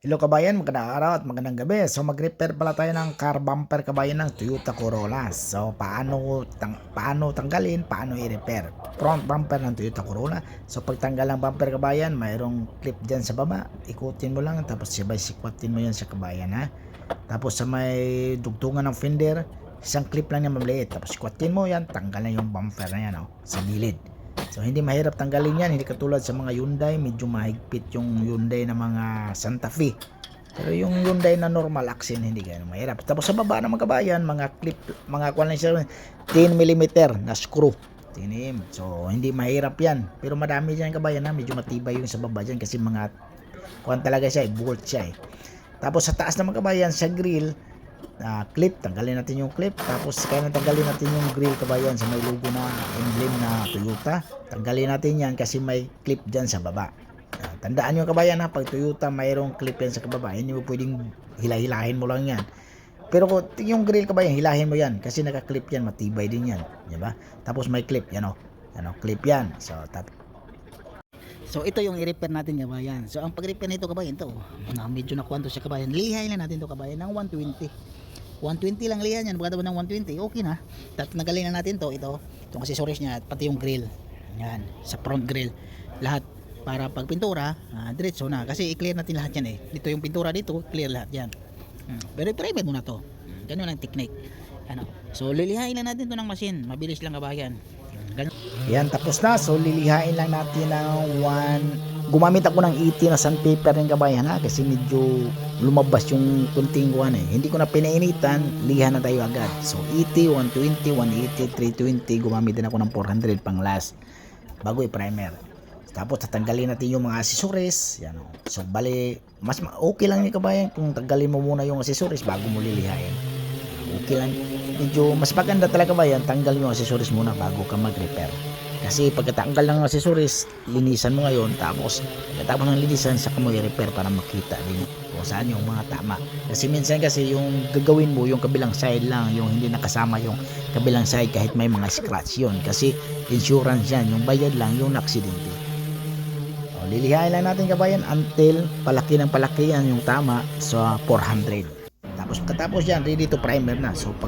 Hello kabayan, magandang araw at magandang gabi. So mag-repair pala tayo ng car bumper kabayan ng Toyota Corolla. So paano tanggalin, paano i-repair? Front bumper ng Toyota Corolla. So pagtanggal ng bumper kabayan, mayroong clip diyan sa baba. Ikutin mo lang tapos sabay sikwatin mo yan sa kabayan ha. Tapos sa may dugtungan ng fender, isang clip lang yan maliit. Tapos sikwatin mo yan, tanggal na yung bumper na yan sa gilid. So hindi mahirap tanggalin yan, hindi katulad sa mga Hyundai, medyo mahigpit yung Hyundai na mga Santa Fe. Pero yung Hyundai na normal accent hindi ganun mahirap. Tapos sa baba ng mga kabayan, mga clip, mga kuwan lang siya 10mm na screw. Tinim. So hindi mahirap yan. Pero madami diyan kabayan na medyo matibay yung sa baba diyan kasi mga kuwan talaga siya, bolt siya. Tapos sa taas ng mga kabayan, sa grill, clip, tanggalin natin yung clip. Tapos kaya tanggalin natin yung grill kabayan sa may logo na emblem na Toyota. Tanggalin natin yan kasi may clip dyan sa baba. Tandaan nyo kabayan ha, pag Toyota mayroong clip yan sa kababa, hindi mo pwedeng hilahin mo lang yan. Pero kung yung grill kabayan, hilahin mo yan kasi naka-clip yan, matibay din yan, di ba? Tapos may clip yan clip yan. So ito yung i-repair natin kabayan. So ang pag-repair nito kabayan, ito medyo nakuha to siya kabayan. Lihain lang natin to kabayan ng 120. 120 lang lihan yan, baka ng 120, okay na. Nagaling na natin to, itong accessories niya, pati yung grill. Yan, sa front grill. Lahat para pag pintura, diretso na kasi i-clear natin lahat yan Dito yung pintura dito, clear lahat yan. Pero i-private muna to. Ganun ang technique. So lilihain lang natin to ng machine, mabilis lang kabayan. Yan, tapos na. So lilihain lang natin ng gumamit ako ng 80 na sandpaper ng kabayan kasi medyo lumabas yung kunting hindi ko na pinainitan, liha na tayo agad. So 80, 120, 180, 320, gumamit din ako ng 400 pang last bago i-primer. Tapos tatanggalin natin yung mga accessories. So bali, mas okay lang yung kabayan kung tanggalin mo muna yung accessories bago mo lilihain. Okay lang, medyo mas maganda talaga ba yan, tanggal yung accessories muna bago ka mag-repair. Kasi pagkatanggal ng accessories, linisan mo ngayon, tapos pagkatapos ng linisan, saka mo i-repair para makita din kung saan yung mga tama. Kasi minsan kasi yung gagawin mo, yung kabilang side lang, yung hindi nakasama yung kabilang side kahit may mga scratch yun. Kasi insurance yan, yung bayad lang yung aksidente. Lilihain lang natin kabayan until palaki ng palaki yan yung tama sa 400. Tapos pagkatapos yan, ready to primer na. So pag